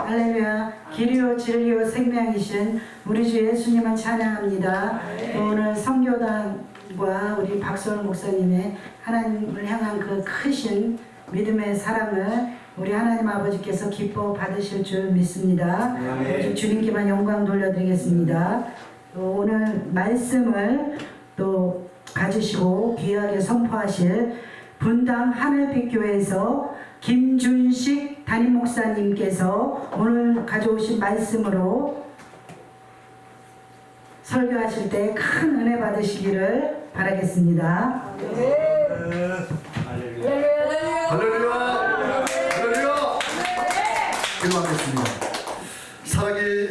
할렐루야. 길이요 진리요 생명이신 우리 주 예수님을 찬양합니다. 오늘 성교단과 우리 박소월 목사님의 하나님을 향한 그 크신 믿음의 사랑을 우리 하나님 아버지께서 기뻐 받으실 줄 믿습니다. 오직 주님께만 영광 돌려드리겠습니다. 또 오늘 말씀을 또 가지시고 귀하게 선포하실 분당 하늘빛 교회에서 김준식 담임 목사님께서 오늘 가져오신 말씀으로 설교하실 때 큰 은혜 받으시기를 바라겠습니다. 할렐루야! 할렐루야! 기도하겠습니다.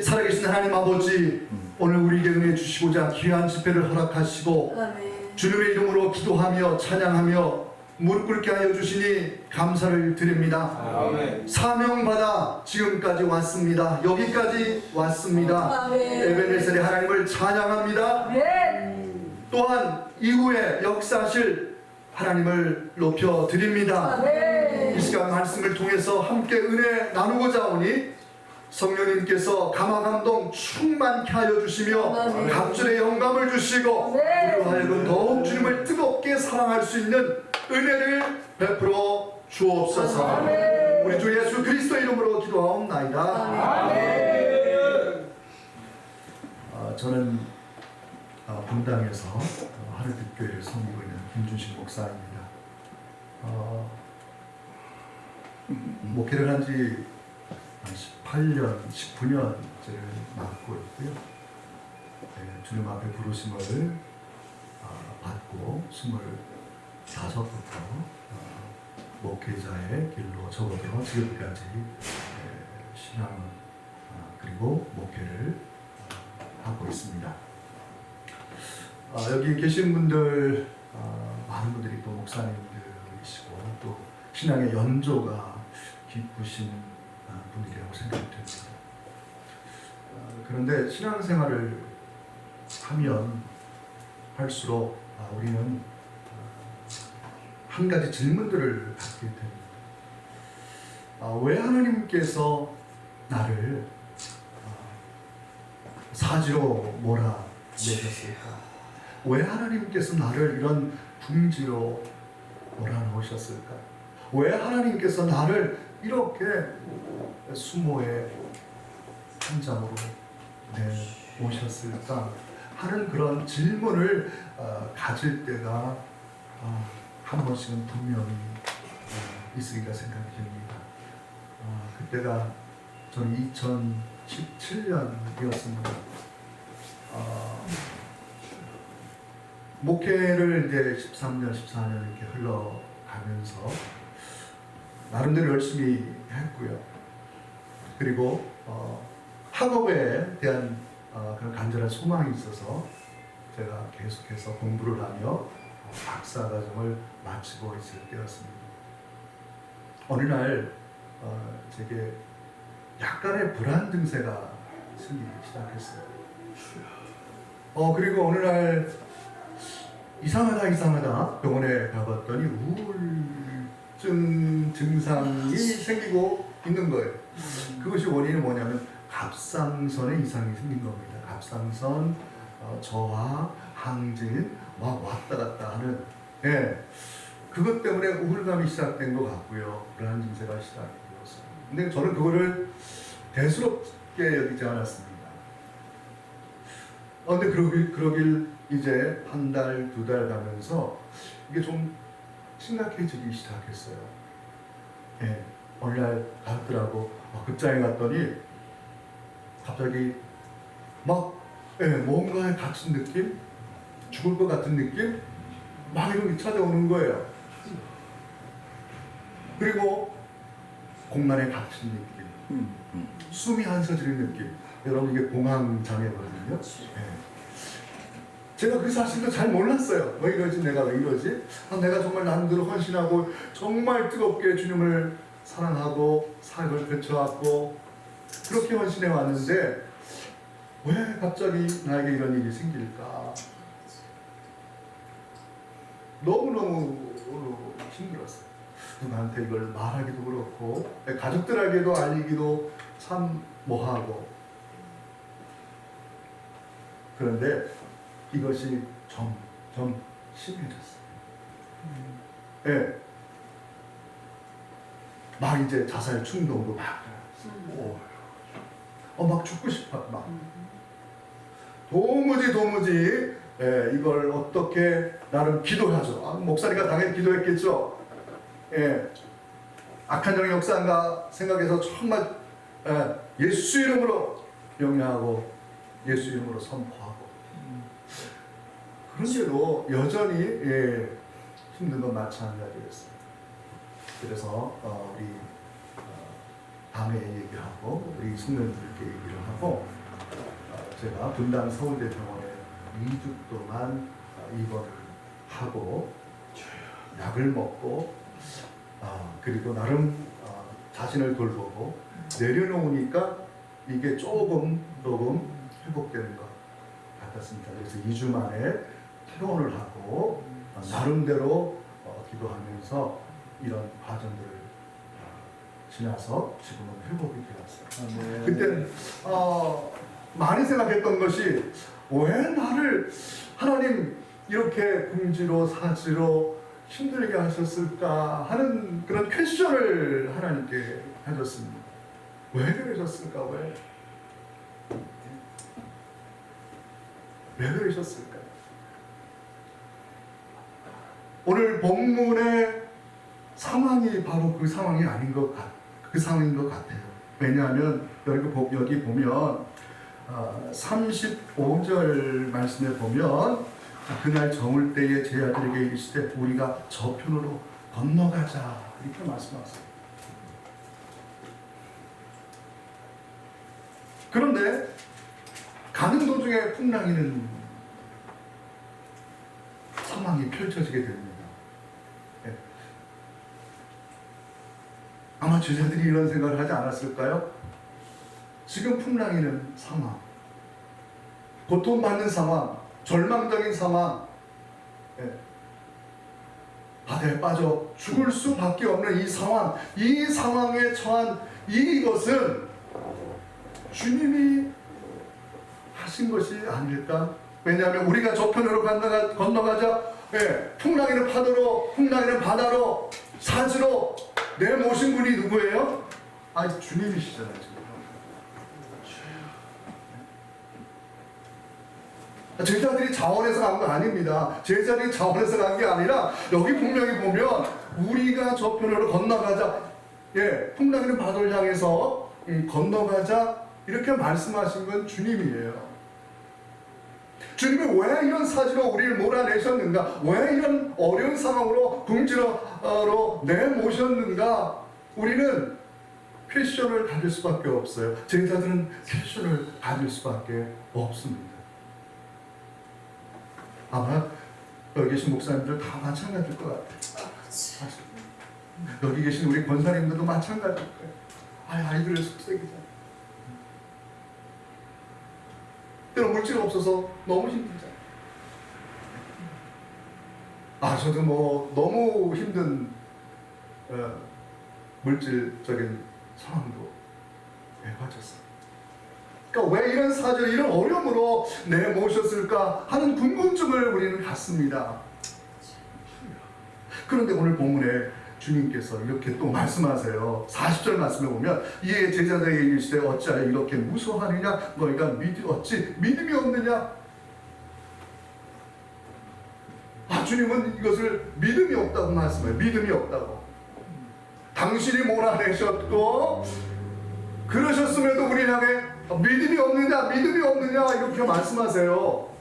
살아계신 하나님 아버지, 오늘 우리에게 은혜 주시고자 귀한 집회를 허락하시고 주님의 이름으로 기도하며 찬양하며 무릎 꿇게 하여 주시니 감사를 드립니다. 아멘. 사명받아 지금까지 왔습니다. 여기까지 왔습니다. 에베네셀의 하나님을 찬양합니다. 아멘. 또한 이후에 역사하실 하나님을 높여드립니다. 아멘. 이 시간 말씀을 통해서 함께 은혜 나누고자 오니 성령님께서 감화감동 충만케 하여 주시며 갑절의 영감을 주시고 우리로 하여금 더욱 주님을 뜨겁게 사랑할 수 있는 은혜를 베풀어 주옵소서. 우리 주 예수 그리스도 이름으로 기도하옵나이다. 아멘. 저는 분당에서 하늘빛교회를 섬기고 있는 김준식 목사입니다. 목회를 한지 18년, 19년째를 맡고 있고요. 주님 앞에 부르심을 받고 25부터 목회자의 길로 접어들어 지금까지 신앙 그리고 목회를 하고 있습니다. 여기 계신 분들 많은 분들이 또 목사님들이시고 또 신앙의 연조가 깊으신 분들이라고 생각이 됩니다. 그런데 신앙생활을 하면 할수록 우리는 한 가지 질문들을 갖게 됩니다. 왜 하나님께서 나를 사지로 몰아내셨을까? 왜 하나님께서 나를 이런 궁지로 몰아넣으셨을까? 왜 하나님께서 나를 이렇게 수모의 현장으로 내오셨을까 하는 그런 질문을 가질 때가 한 번씩은 분명히 있으리라 생각이 듭니다. 그때가 저는 2017년이었습니다. 목회를 이제 13년, 14년 이렇게 흘러가면서 나름대로 열심히 했고요. 그리고 학업에 대한 그런 간절한 소망이 있어서 제가 계속해서 공부를 하며 박사과정을 마치고 있을 때였습니다. 어느 날 제게 약간의 불안 증세가 생기기 시작했어요. 그리고 어느 날 이상하다 병원에 가봤더니 우울증 증상이 생기고 있는 거예요. 그것이 원인은 뭐냐면 갑상선에 이상이 생긴 겁니다. 갑상선 저하, 항진 막 왔다 갔다 하는 그것 때문에 우울감이 시작된 것 같고요. 불안 증세가 시작되었어요. 근데 저는 그거를 대수롭게 여기지 않았습니다. 근데 그러길 이제 한 달, 두 달 가면서 이게 좀 심각해지기 시작했어요. 어느 날 가더라고 극장에 갔더니 갑자기 막 뭔가에 갇힌 느낌? 죽을 것 같은 느낌? 막 이런 게 찾아오는 거예요. 그리고 공간에 갇힌 느낌, 숨이 안 쉬어지는 느낌. 여러분 이게 공황장애거든요. 제가 그 사실도 잘 몰랐어요. 왜 이러지? 내가 왜 이러지? 내가 정말 남들을 헌신하고 정말 뜨겁게 주님을 사랑하고 삶을 펼쳐왔고 그렇게 헌신해 왔는데 왜 갑자기 나에게 이런 일이 생길까? 너무너무 힘들었어요. 누구한테 이걸 말하기도 그렇고 가족들에게도 알리기도 참 뭐하고. 그런데 이것이 점점 심해졌어요. 예. 막 이제 자살 충동도 막. 막 죽고 싶어. 막. 도무지 이걸 어떻게 나름 기도하죠. 목사님과 당연히 기도했겠죠. 악한 영의 역사인가 생각해서 정말 예수 이름으로 명령하고 예수 이름으로 선포하고 그런데도 여전히 힘든 건 마찬가지였어요. 그래서 우리 밤에 얘기를 하고 우리 숙련들께 얘기를 하고 제가 분당 서울대병원에 2주 동안 입원을 하고 약을 먹고 그리고 나름 자신을 돌보고 내려놓으니까 이게 조금 회복되는 것 같았습니다. 그래서 2주 만에 퇴원을 하고 나름대로 기도하면서 이런 과정들을 지나서 지금은 회복이 되었어요. 그때 많이 생각했던 것이 왜 나를 하나님 이렇게 궁지로 사지로 힘들게 하셨을까 하는 그런 퀘스천을 하나님께 해줬습니다. 왜 그러셨을까? 왜 그러셨을까? 오늘 본문의 상황이 바로 그 상황이 아닌 그 상황인 것 같아요. 왜냐하면 여기 보면 35절 말씀에 보면 그날 저물 때에 제자들에게 이르시되 우리가 저편으로 건너가자 이렇게 말씀하세요. 그런데 가는 도중에 풍랑이는 상황이 펼쳐지게 됩니다. 아마 제자들이 이런 생각을 하지 않았을까요? 지금 풍랑이는 상황, 고통받는 상황, 절망적인 상황, 바다에 빠져 죽을 수밖에 없는 이 상황, 이 상황에 처한 이것은 주님이 하신 것이 아닐까? 왜냐하면 우리가 저편으로 건너가자 풍랑이는 파도로, 풍랑이는 바다로, 사지로 내모신 분이 누구예요? 주님이시잖아요. 지금. 제자들이 자원해서 간 거 아닙니다. 제자들이 자원해서 간 게 아니라 여기 분명히 보면 우리가 저편으로 건너가자, 풍랑이는 바다를 향해서 건너가자 이렇게 말씀하신 건 주님이에요. 주님이 왜 이런 사지로 우리를 몰아내셨는가? 왜 이런 어려운 상황으로 궁지로 내모셨는가? 우리는 퀘스천을 가질 수밖에 없어요. 제자들은 퀘스천을 가질 수밖에 없습니다. 아마 여기 계신 목사님들 다 마찬가지일 것 같아요. 여기 계신 우리 권사님들도 마찬가지일 거예요. 아이들의 속색이잖아요. 때로 물질 없어서 너무 힘들잖아요. 저도 너무 힘든 물질적인 상황도 해봐졌어요. 그러니까 왜 이런 사절, 이런 어려움으로 내모셨을까 하는 궁금증을 우리는 갖습니다. 그런데 오늘 본문에 주님께서 이렇게 또 말씀하세요. 40절 말씀에 보면 이에 제자들에게 이르시되 어찌하여 이렇게 무서워하느냐? 너희가 어찌 믿음이 없느냐? 주님은 이것을 믿음이 없다고 말씀해요. 믿음이 없다고. 당신이 몰아내셨고 그러셨음에도 우리 향해 믿음이 없느냐? 믿음이 없느냐? 이렇게 말씀하세요.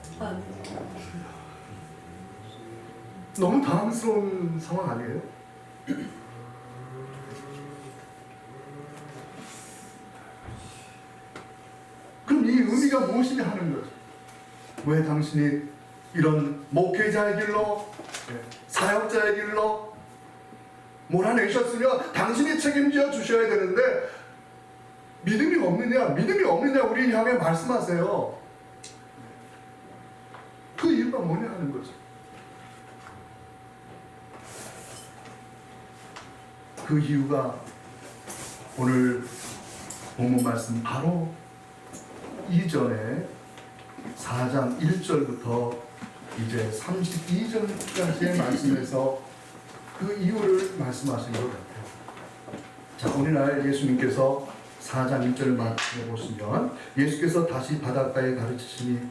너무 당황스러운 상황 아니에요? 그럼 이 의미가 무엇이냐 하는 거죠. 왜 당신이 이런 목회자의 길로, 사역자의 길로 몰아내셨으며 당신이 책임져 주셔야 되는데 믿음이 없느냐 우리 향해 말씀하세요. 그 이유가 뭐냐 하는 거죠. 그 이유가 오늘 본문 말씀 바로 이전에 4장 1절부터 이제 32절까지의 말씀에서 그 이유를 말씀하신 것 같아요. 자, 오늘날 예수님께서 4장 1절 말씀해 보시면 예수께서 다시 바닷가에 가르치시니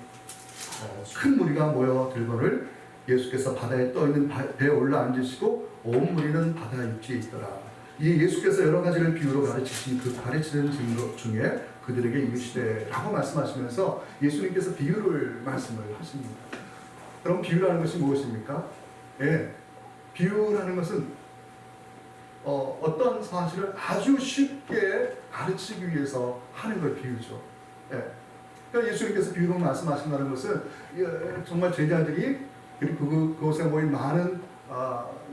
큰 무리가 모여들거늘 예수께서 바다에 떠있는 배에 올라앉으시고 온 무리는 바다 입지에 있더라. 이 예수께서 여러 가지를 비유로 가르치신 그 가르치는 증거 중에 그들에게 이르시되 라고 말씀하시면서 예수님께서 비유를 말씀을 하십니다. 그럼 비유라는 것이 무엇입니까? 예, 비유라는 것은 어떤 사실을 아주 쉽게 가르치기 위해서 하는 걸 비유죠. 예. 그러니까 예수님께서 비유로 말씀하신다는 것은 정말 제자들이 그리고 그곳에 모인 많은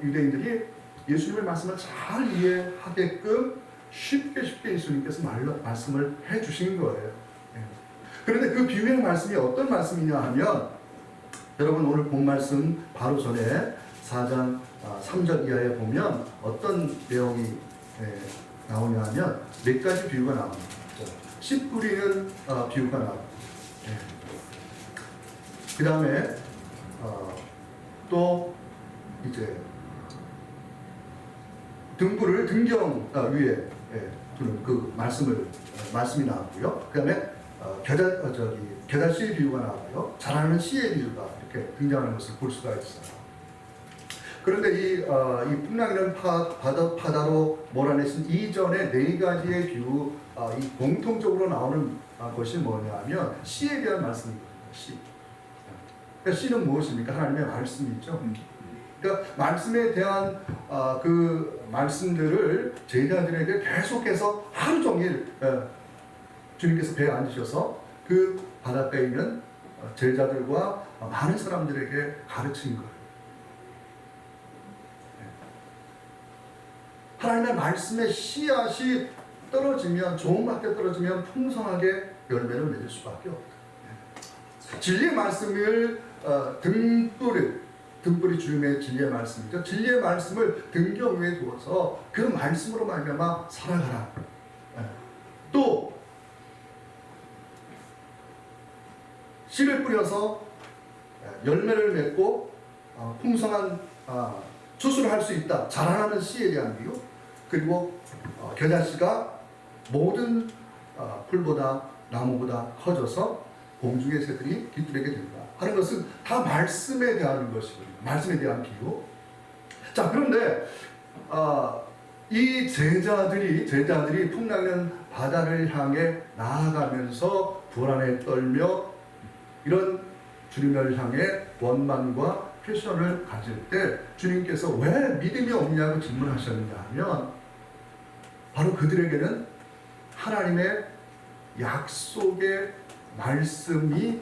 유대인들이 예수님의 말씀을 잘 이해하게끔 쉽게 예수님께서 말씀을 해주신 거예요. 예. 그런데 그 비유의 말씀이 어떤 말씀이냐 하면 여러분 오늘 본 말씀 바로 전에 4장 3절 이하에 보면 어떤 내용이 나오냐 하면 몇 가지 비유가 나옵니다. 씨 뿌리는 비유가 나옵니다. 그 다음에 또 이제 등불을 등경 위에 두는 그 말씀이 나왔고요. 그 다음에 겨자씨의 비유가 나왔고요. 자라는 씨의 비유가 이렇게 등장하는 것을 볼 수가 있어요. 그런데 이 풍랑이라는 바다로 몰아내신 이전의 네 가지의 비유, 이 공통적으로 나오는 것이 뭐냐면 씨에 대한 말씀입니다. 씨. 그러니까 씨는 무엇입니까? 하나님의 말씀이죠. 그러니까 말씀에 대한 그 말씀들을 제자들에게 계속해서 하루 종일 주님께서 배에 앉으셔서 그 바닷가에 있는 제자들과 많은 사람들에게 가르친 거예요. 하나님의 말씀의 씨앗이 떨어지면 좋은 밖에 떨어지면 풍성하게 열매를 맺을 수밖에 없다. 진리의 말씀을 등불이 주님의 진리의 말씀이죠. 진리의 말씀을 등경 위에 두어서 그 말씀으로 말미암아 살아가라. 또 씨를 뿌려서 열매를 맺고 풍성한 추수를 할 수 있다. 자라나는 씨에 대한 비유. 그리고 겨자씨가 모든 풀보다 나무보다 커져서 공중의 새들이 깃들게 된다 하는 것은 다 말씀에 대한 것이거든요. 말씀에 대한 비유. 자, 그런데 이 제자들이 풍랑이는 바다를 향해 나아가면서 불안에 떨며 이런 주님을 향해 원망과 패션을 가질 때 주님께서 왜 믿음이 없냐고 질문하셨느냐 하면 바로 그들에게는 하나님의 약속의 말씀이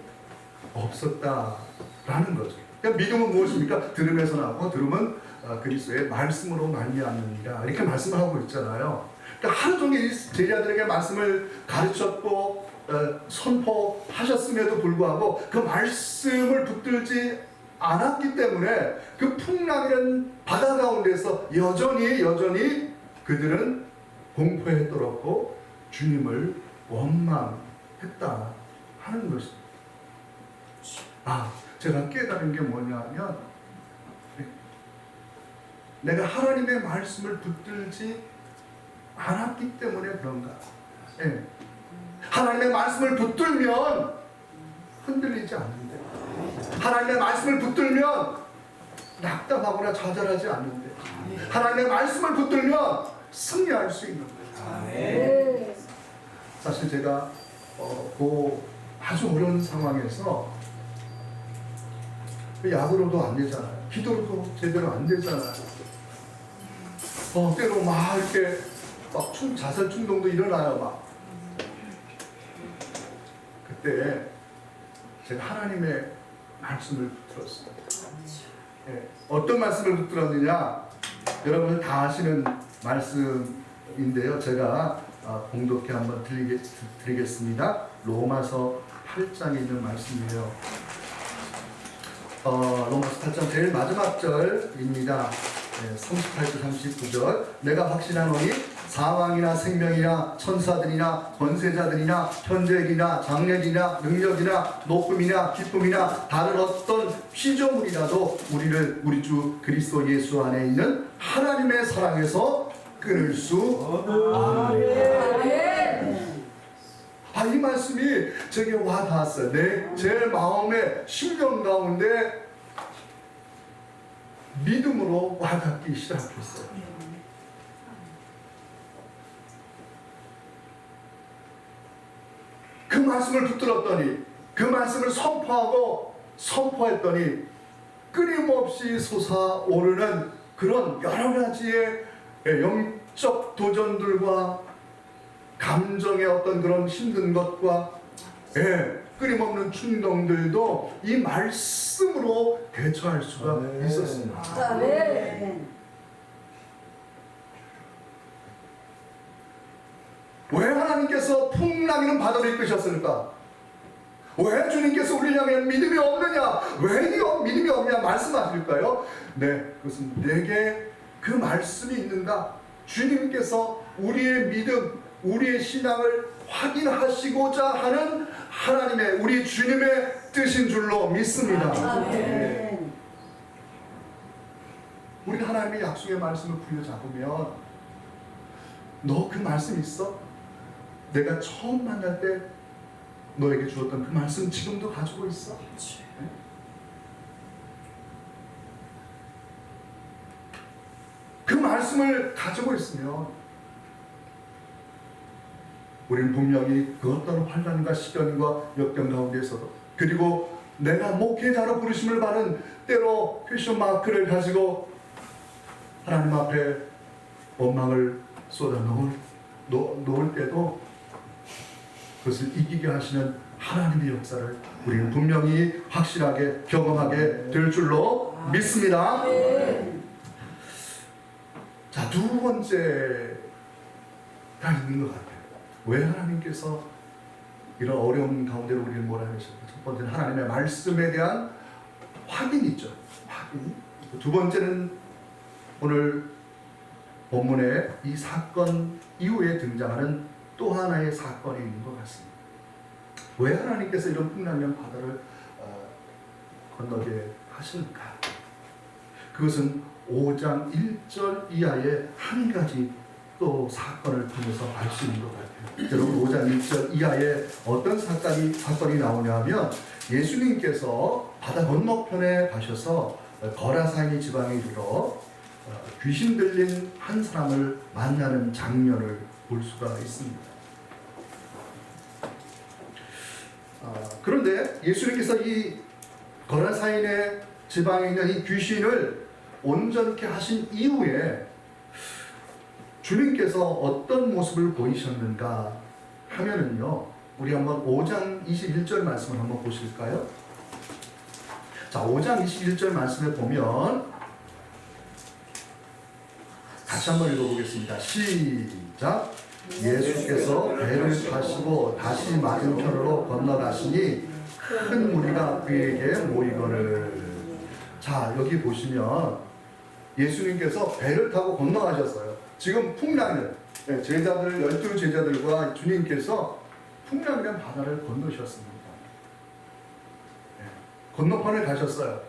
없었다라는 거죠. 그러니까 믿음은 무엇입니까? 들음에서 나고 들음은 그리스도의 말씀으로 말미암느니라 이렇게 말씀을 하고 있잖아요. 그러니까 하루 종일 제자들에게 말씀을 가르쳤고 선포하셨음에도 불구하고 그 말씀을 붙들지 않았기 때문에 그 풍랑이라는 바다 가운데서 여전히 그들은 공포에 떨었고 주님을 원망했다 하는 것입니다. 제가 깨달은 게 뭐냐면 내가 하나님의 말씀을 붙들지 않았기 때문에 그런가. 하나님의 말씀을 붙들면 흔들리지 않는데, 하나님의 말씀을 붙들면 낙담하거나 좌절하지 않는데, 하나님의 말씀을 붙들면 승리할 수 있는 거예요. 사실 제가 아주 어려운 상황에서 약으로도 안 되잖아요. 기도로도 제대로 안 되잖아요. 때로 막 이렇게 자살 충동도 일어나요. 막 그때 제가 하나님의 말씀을 붙들었어요. 어떤 말씀을 붙들었느냐? 여러분은 다 아시는 말씀인데요. 제가 공독해 한번 드리겠습니다. 로마서 8장에 있는 말씀이에요. 로마서 8장 제일 마지막 절입니다. 38절 39절 내가 확신하노니 사망이나 생명이나 천사들이나 권세자들이나 현재이나 장래이나 능력이나 높음이나 기쁨이나 다른 어떤 피조물이라도 우리를 우리 주 그리스도 예수 안에 있는 하나님의 사랑에서 끊을 수 없느니라. 이 말씀이 제게 와닿았어요. 제 마음의 심령 가운데 믿음으로 와닿기 시작했어요. 그 말씀을 붙들었더니, 그 말씀을 선포했더니 끊임없이 솟아오르는 그런 여러 가지의 영적 도전들과 감정의 어떤 그런 힘든 것과 끊임없는 충동들도 이 말씀으로 대처할 수가 있었습니다. 왜 하나님께서 풍랑이는 바다를 이끄셨습니까? 왜 주님께서 우리를 향해 믿음이 없느냐? 왜 믿음이 없냐 말씀하실까요? 그것은 내게 그 말씀이 있는가? 주님께서 우리의 믿음, 우리의 신앙을 확인하시고자 하는 하나님의, 우리 주님의 뜻인 줄로 믿습니다. 우리가 하나님의 약속의 말씀을 부여잡으면, 너 그 말씀 있어? 내가 처음 만날 때 너에게 주었던 그 말씀 지금도 가지고 있어? 그 말씀을 가지고 있으면 우리는 분명히 그 어떤 환난과 시련과 역경 가운데서도, 그리고 내가 목회자로 부르심을 받은 때로 퀘션 마크를 가지고 하나님 앞에 원망을 쏟아 놓을 때도 그것을 이기게 하시는 하나님의 역사를 우리는 분명히 확실하게 경험하게 될 줄로 믿습니다. 자, 두 번째가 있는 것 같아요. 왜 하나님께서 이런 어려운 가운데로 우리를 몰아내실까? 첫 번째는 하나님의 말씀에 대한 확인이 있죠. 확인. 두 번째는 오늘 본문에 이 사건 이후에 등장하는 또 하나의 사건이 있는 것 같습니다. 왜 하나님께서 이런 풍랑이란 바다를 건너게 하실까? 그것은 5장 1절 이하의 한 가지 또 사건을 통해서 알 수 있는 것 같아요. 여러분, 5장 1절 이하에 어떤 사건이 나오냐면, 예수님께서 바다 건너편에 가셔서 거라사니 지방에 이르러 귀신 들린 한 사람을 만나는 장면을 볼 수가 있습니다. 그런데 예수님께서 이 거라사인의 지방에 있는 이 귀신을 온전케 하신 이후에 주님께서 어떤 모습을 보이셨는가 하면은요, 우리 한번 5장 21절 말씀을 한번 보실까요? 자, 5장 21절 말씀에 보면 같이 한번 읽어보겠습니다. 시작. 예수께서 배를 타시고 다시 맞은편으로 건너가시니 큰 무리가 그에게 모이거늘. 자, 여기 보시면 예수님께서 배를 타고 건너가셨어요. 지금 풍랑을, 제자들, 12제자들과 주님께서 풍랑이란 바다를 건너셨습니다. 건너편에 가셨어요.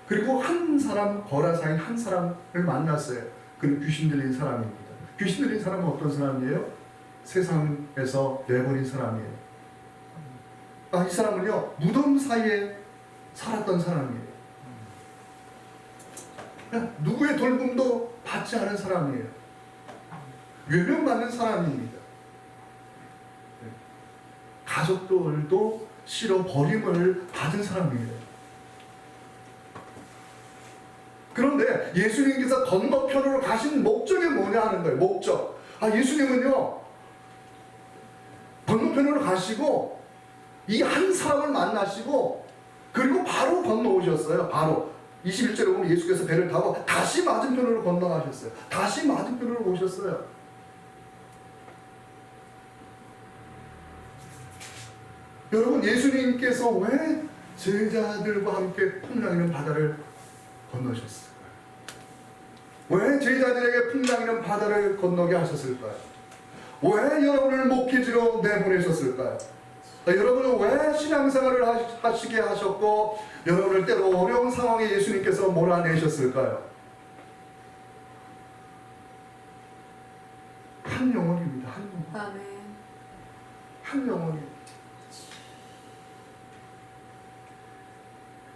그리고 한 사람, 거라사인 한 사람을 만났어요. 그는 귀신 들린 사람입니다. 귀신 들린 사람은 어떤 사람이에요? 세상에서 내버린 사람이에요. 이 사람은요, 무덤 사이에 살았던 사람이에요. 누구의 돌봄도 받지 않은 사람이에요. 외면받는 사람입니다. 가족들도 싫어 버림을 받은 사람이에요. 그런데 예수님께서 건너편으로 가신 목적이 뭐냐 하는 거예요. 목적. 예수님은요, 건너편으로 가시고 이 한 사람을 만나시고 그리고 바로 건너오셨어요. 바로 21절에 보면 예수께서 배를 타고 다시 맞은편으로 건너가셨어요. 다시 맞은편으로 오셨어요. 여러분, 예수님께서 왜 제자들과 함께 풍랑이는 바다를 건너셨을까요? 왜 제자들에게 풍랑이는 바다를 건너게 하셨을까요? 왜 여러분을 목회지로 내보내셨을까요? 여러분은 왜 신앙생활을 하시게 하셨고 여러분을 때로 어려운 상황에 예수님께서 몰아내셨을까요? 한 영혼입니다. 한 영혼. 아멘. 한 영혼이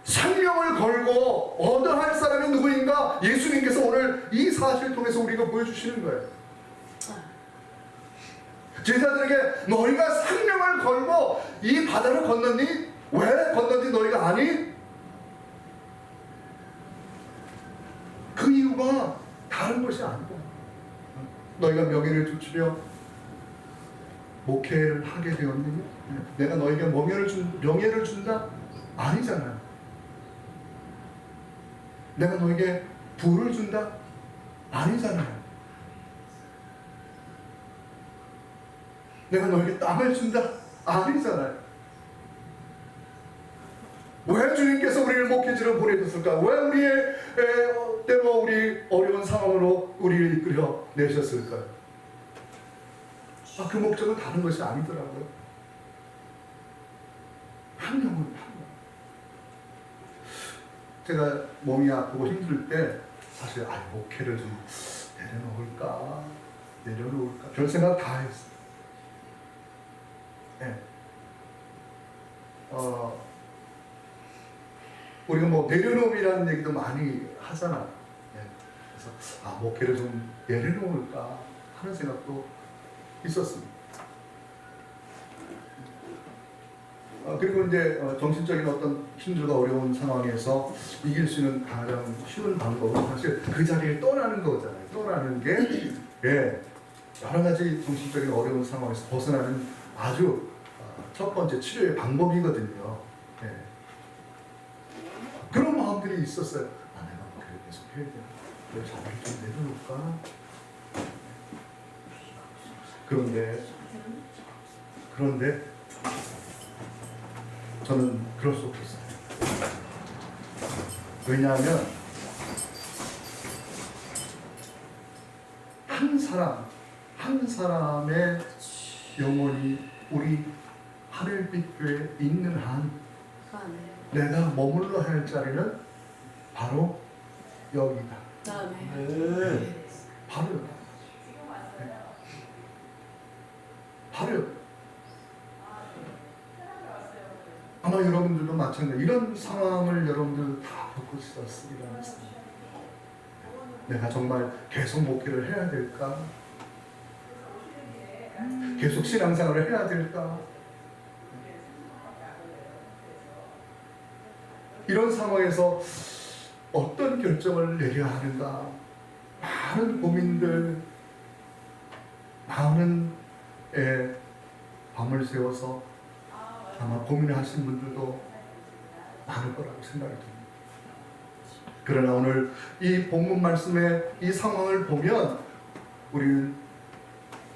생명을 걸고 얻어할 사람이 누구인가? 예수님께서 오늘 이 사실을 통해서 우리가 보여주시는 거예요. 제자들에게 너희가 생명을 걸고 이 바다를 건넜니? 왜 건넜는지 너희가 아니? 그 이유가 다른 것이 아니다. 너희가 명예를 주치려 목회를 하게 되었느냐? 내가 너에게 명예를 준다? 아니잖아요. 내가 너에게 부를 준다? 아니잖아요. 내가 너에게 땅을 준다? 아니잖아요. 왜 주님께서 우리를 목회지로 보내셨을까? 왜 우리의 때로 우리 어려운 상황으로 우리를 이끌어 내셨을까요? 그 목적은 다른 것이 아니더라고요. 한 영혼, 한 영혼. 제가 몸이 아프고 힘들 때 사실 목회를 좀 내려놓을까 별 생각 다 했어요. 네. 우리가 뭐 내려놓음이라는 얘기도 많이 하잖아요. 네. 그래서 목회를 좀 내려놓을까 하는 생각도 있었습니다. 그리고 이제 정신적인 어떤 힘들고 어려운 상황에서 이길 수 있는 가장 쉬운 방법은 사실 그 자리에 떠나는 거잖아요. 떠나는 게 여러 가지 정신적인 어려운 상황에서 벗어나는 아주 첫 번째 치료의 방법이거든요. 그런 마음들이 있었어요. 내가 목회를 계속 해야 돼. 내 자리를 좀 내려놓을까? 그런데 저는 그럴 수 없었어요. 왜냐하면 한 사람의 영혼이 우리 하늘빛 교회에 있는 한 내가 머물러 할 자리는 바로 여기다. 바로 여기. 바로 여기. 아마 여러분들도 마찬가지. 이런 상황을 여러분들 다 겪고 있었으리라 믿습니다. 내가 정말 계속 목회를 해야 될까? 계속 신앙생활을 해야 될까? 이런 상황에서 어떤 결정을 내려야 하는가? 많은 고민들, 많은 밤을 새워서 아마 고민하신 분들도 많을 거라고 생각이 듭니다. 그러나 오늘 이 본문 말씀의 이 상황을 보면 우리는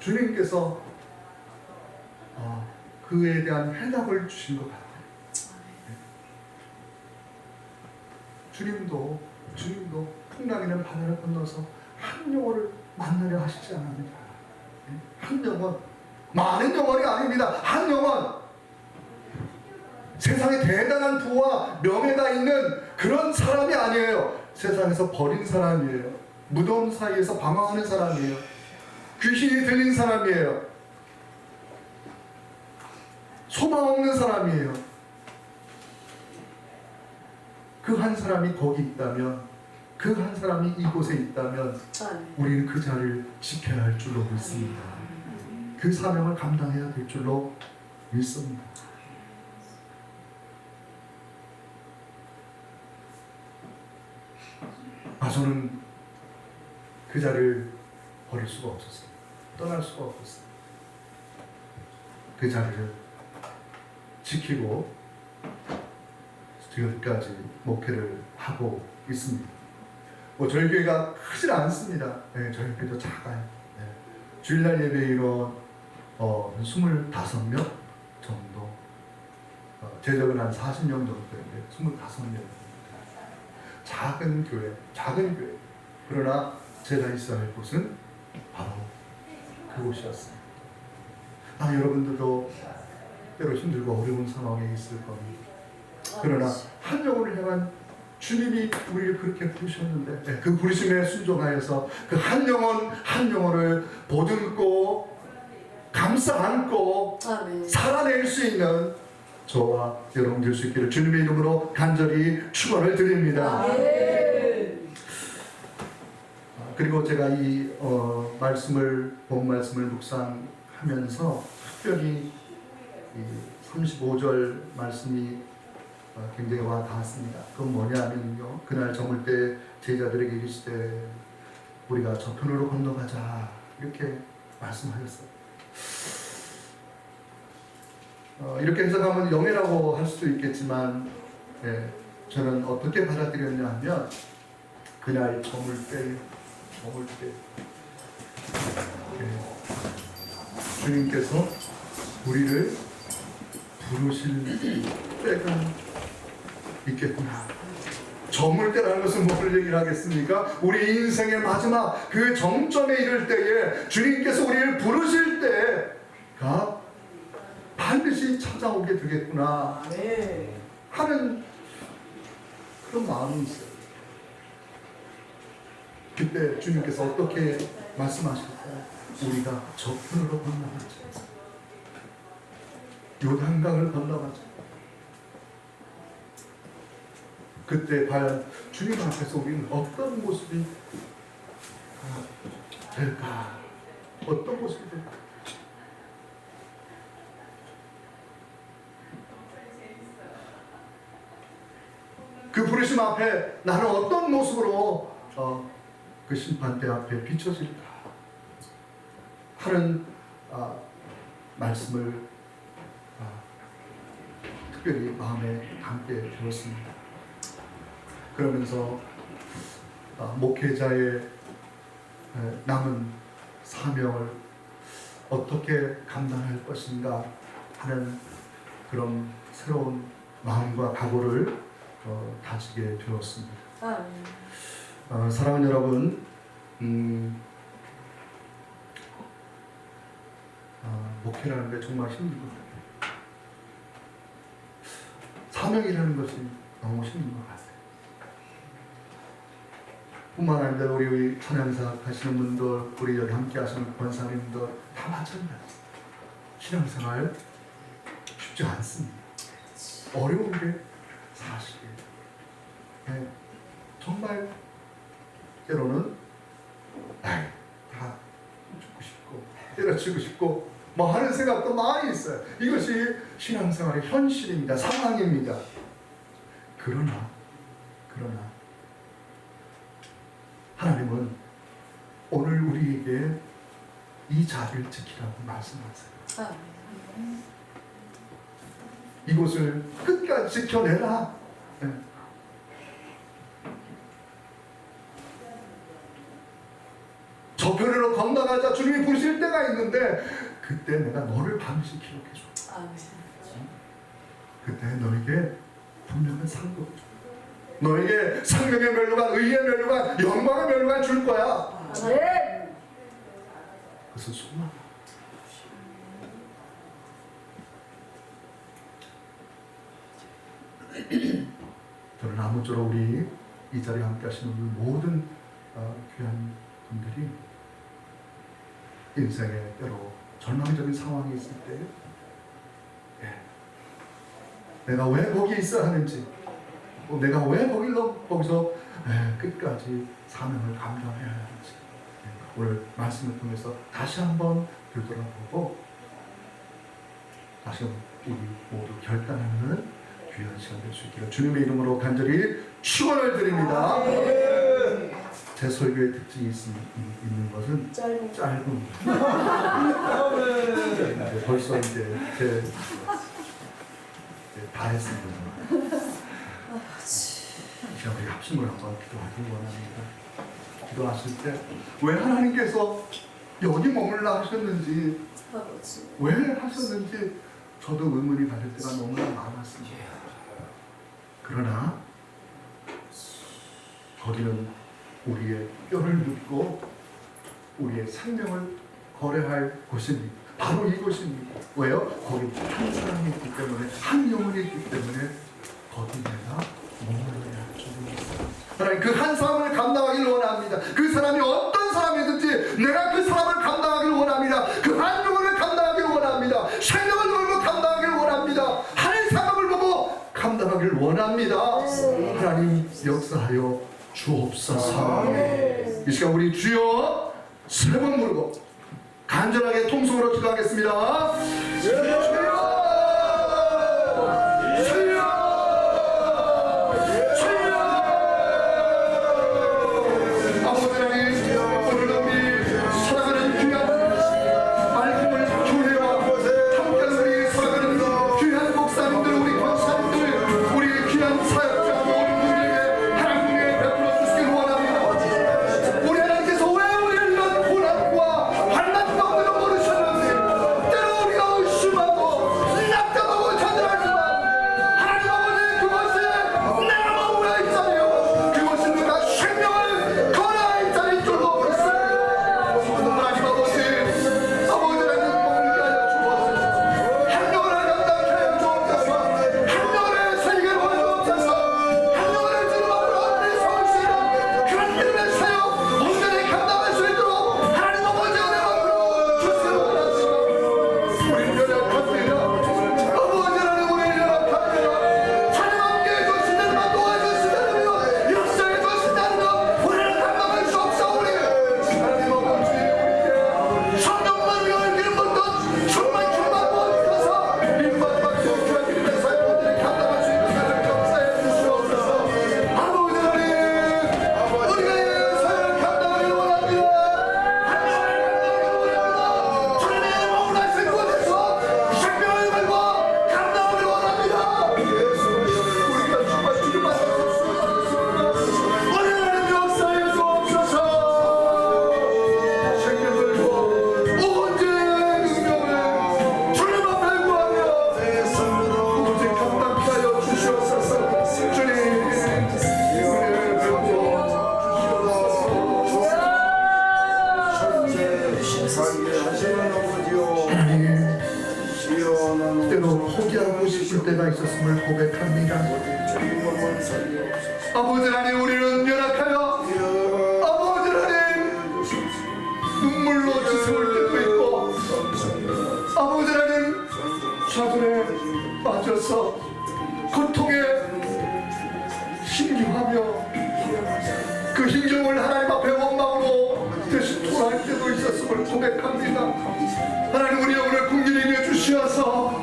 주님께서 그에 대한 해답을 주신 것 같아요. 주님도 풍랑이는 바다를 건너서 한 영혼을 만나려 하시지 않았느냐. 한 영혼, 많은 영혼이 아닙니다. 한 영혼. 세상에 대단한 부와 명예가 있는 그런 사람이 아니에요. 세상에서 버린 사람이에요. 무덤 사이에서 방황하는 사람이에요. 귀신이 들린 사람이에요. 소망 없는 사람이에요. 그 한 사람이 거기 있다면, 그 한 사람이 이곳에 있다면 우리는 그 자리를 지켜야 할 줄로 믿습니다. 그 사명을 감당해야 될 줄로 믿습니다. 저는 그 자리를 버릴 수가 없었어요. 떠날 수가 없었어요. 그 자리를 지키고 지금까지 목회를 하고 있습니다. 저희 교회가 크지 않습니다. 저희 교회도 작아요. 주일날 예배 인원 25명 정도, 제적은 한 40명 정도인데 25명. 작은 교회. 그러나 제가 있어야 할 곳은 바로 그곳이었습니다. 여러분들도 때로 힘들고 어려운 상황에 있을 겁니다. 그러나 한 영혼을 향한 주님이 우리를 그렇게 부르셨는데 그 부르심에 순종하여서 그 한 영혼 한 영혼을 보듬고 감싸 안고 살아낼 수 있는 저와 여러분 될 수 있기를 주님의 이름으로 간절히 축원을 드립니다. 그리고 제가 이 본 말씀을 묵상하면서 특별히 이 35절 말씀이 굉장히 와 닿았습니다. 그건 뭐냐면요, 그날 저물 때 제자들에게 이르시되 우리가 저편으로 건너가자 이렇게 말씀하셨어요. 이렇게 해석하면 영예라고 할 수도 있겠지만 저는 어떻게 받아들였냐 하면 그날 저물 때 주님께서 우리를 부르실 때가 있겠구나. 저물 때라는 것은 무엇을 얘기를 하겠습니까? 우리 인생의 마지막 그 정점에 이를 때에 주님께서 우리를 부르실 때가 반드시 찾아오게 되겠구나 하는 그런 마음이 있어요. 그때 주님께서 어떻게 말씀하실까요? 우리가 저편으로 건너가자. 요단강을 건너가자. 그때 과연 주님 앞에서 우리는 어떤 모습이 될까? 어떤 모습이 될까? 그 부르심 앞에 나는 어떤 모습으로 그 심판대 앞에 비춰질까 하는 말씀을 특별히 마음에 담게 되었습니다. 그러면서 목회자의 남은 사명을 어떻게 감당할 것인가 하는 그런 새로운 마음과 각오를 다지게 되었습니다. 사랑하는 여러분, 목회라는 게 정말 힘든 것 같아요. 사명이라는 것이 너무 힘든 것 같아요. 뿐만 아니라 우리 찬양사 하시는 분들, 우리 여기 함께 하시는 권사님들 다 마찬가지예요. 신앙생활 쉽지 않습니다. 어려운 게 사실이에요. 정말 때로는 다 죽고 싶고 때려치고 싶고 뭐 하는 생각도 많이 있어요. 이것이 신앙생활의 현실입니다. 상황입니다. 그러나 하나님은 오늘 우리에게 이 자리를 지키라고 말씀하세요. 이곳을 끝까지 지켜내라. 저편으로 건너가자. 주님이 부르실 때가 있는데 그때 내가 너를 반드시 기록해줘. 그때 너에게 분명한 상급을 줘. 너에게 생명의 멸류관, 의의 멸류관, 영광의 멸류관 줄 거야. 그것은 소망. 저는 아무쪼록 우리 이 자리에 함께 하시는 모든 귀한 분들이 인생에 때로 절망적인 상황이 있을 때 내가 왜 거기 있어야 하는지, 내가 왜 거기서 끝까지 사명을 감당해야 하는지 오늘 말씀을 통해서 다시 한번 되돌아보고 다시 우리 모두 결단하는 귀한 시간 될 수 있기를 주님의 이름으로 간절히 축원을 드립니다. 제 설교의 특징이 있는 것은 짧음입니다. 벌써 이제 다 했습니다. 이제 우리 합심을 한번 기도하기 원합니다. 기도하실 때 왜 하나님께서 여기 머물라 하셨는지, 왜 하셨는지 저도 의문이 가질 때가 너무나 많았습니다. 그러나 거기는 우리의 뼈를 묻고 우리의 생명을 거래할 곳입니다. 바로 이곳입니다. 왜요? 거기 한 사람이 있기 때문에, 한 영혼이 있기 때문에 거기 내가 머물러야 합니다. 하나님 그 한 사람을 감당하기를 원합니다. 그 사람이 어떤 사람이든지 내가 그 사람을 감당하기를 원합니다. 그 한 영혼을 감당하기를 원합니다. 생명을 걸고 감당하기를 원합니다. 하나님 사람을 보고 감당하기를 원합니다. 하나님 역사하여 주옵소서. 이 시간 우리 주여 세 번 부르고 간절하게 통성으로 기도하겠습니다. 주여! 때로 포기하고 싶을 때가 있었음을 고백합니다. 아버지 하나님, 우리는 연약하여 아버지 하나님 눈물로 지새울 때도 있고, 아버지 하나님 좌절에 빠져서 고통에 힘겨워하며 그 힘겨움을 하나님 앞에 원망으로 대신 토할 때도 있었음을 고백합니다. 하나님, 우리 영혼을 긍휼히 여겨 주시어서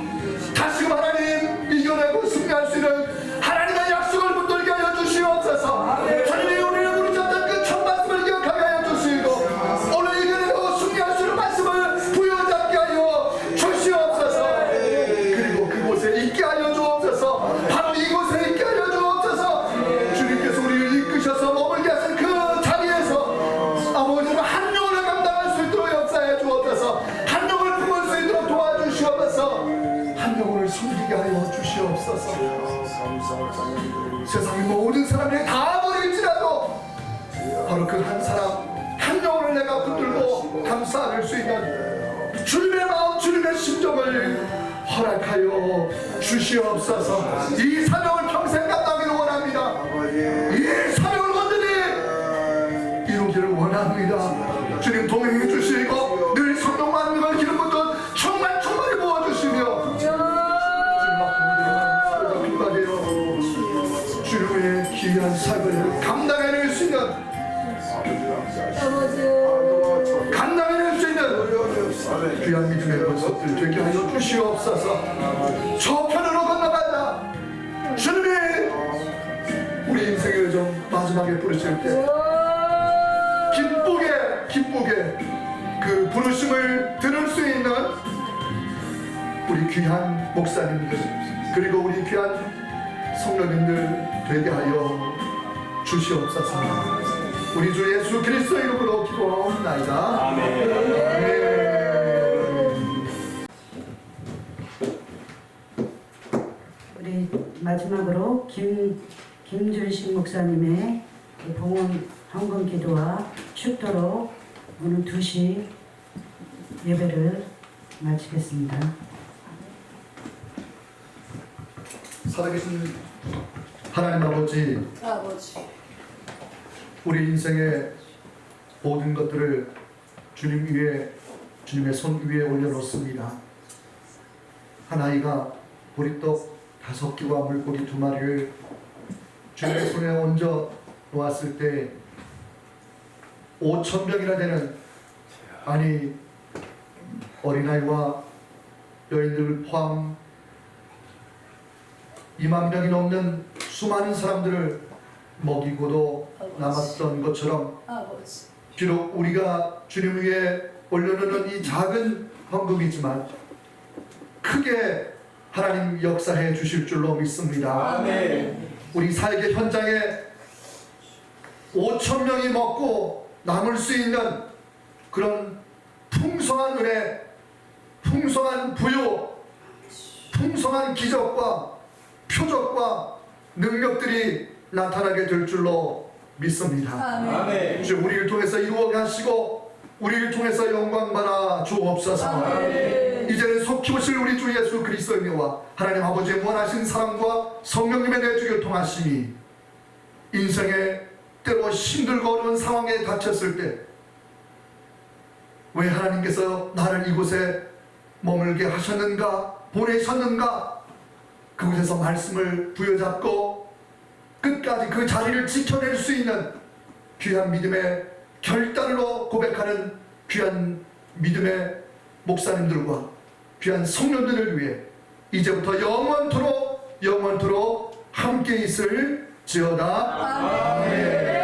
다시금 하나님 이겨내고 승리할 수 있는 하나님의 약속을 붙들게 하여 주시옵소서. 하나님이 우리를 부르셨던 그 첫 말씀을 기억하게 하여 주시고, 오늘 이겨내고 승리할 수 있는 말씀을 부여잡게 하여 주시옵소서. 그리고 그곳에 있게 하여 주옵소서. 바로 이곳에 있게 하여 주옵소서. 주님께서 우리를 이끄셔서 머물게 하신 그 자리에서 아버지는 한 영혼을 감당할 수 있도록 역사해 주옵소서. 한 영혼을 품을 수 있도록 도와주시옵소서. 한 영혼을 섬기게 하여 주시옵소서. 세상의 모든 사람이 다 버릴지라도 바로 그 한 사람 한 영혼을 내가 붙들고 감싸 수 있는 주님의 마음, 주님의 심정을 허락하여 주시옵소서. 이 사명을 평생 감당하기를 원합니다. 이 사명을 완전히 이루기를 원합니다. 주님 동행해 주시고 늘 성령 만능을 기름 붓는 정말 충만히 부어주시며 주님의 귀한 사역을 감당해낼 수 있는 귀한 믿음의 모습들 되게 하여 주시옵소서. 저편으로 건너가자. 주님이 우리 인생의 여정 마지막에 부르실 때 기쁘게 그 부르심을 들을 수 있는 우리 귀한 목사님들 그리고 우리 귀한 성도님들 되게 하여 주시옵소서. 우리 주 예수 그리스도 이름으로 기도하옵나이다. 아멘. 우리 마지막으로 김준식 목사님의 봉헌 헌금 기도와 축도로 오늘 2시 예배를 마치겠습니다. 살아계신 하나님 아버지, 우리 인생의 모든 것들을 주님 위에, 주님의 손 위에 올려놓습니다. 한 아이가 보리떡 5개와 물고기 2마리를 주님의 손에 얹어 놓았을 때 5,000명이나 되는, 아니 어린아이와 여인들 포함 2만 명이 넘는 수많은 사람들을 먹이고도 남았던 것처럼, 비록 우리가 주님 위에 올려놓는 이 작은 헌금이지만 크게 하나님 역사해 주실 줄로 믿습니다. 아멘. 우리 살게 현장에 5,000명이 먹고 남을 수 있는 그런 풍성한 은혜, 풍성한 부요, 풍성한 기적과 표적과 능력들이 나타나게 될 줄로 믿습니다. 아멘. 주여, 우리를 통해서 이루어 가시고 우리를 통해서 영광 받아 주옵소서. 이제는 속히 오실 우리 주 예수 그리스도의 명과 하나님 아버지의 무한하신 사랑과 성령님의 내주 교통하심이 인생의 때로 힘들고 어려운 상황에 닥쳤을 때 왜 하나님께서 나를 이곳에 머물게 하셨는가, 보내셨는가, 그곳에서 말씀을 부여잡고 끝까지 그 자리를 지켜낼 수 있는 귀한 믿음의 결단으로 고백하는 귀한 믿음의 목사님들과 귀한 성령들을 위해 이제부터 영원토록 함께 있을지어다. 아멘.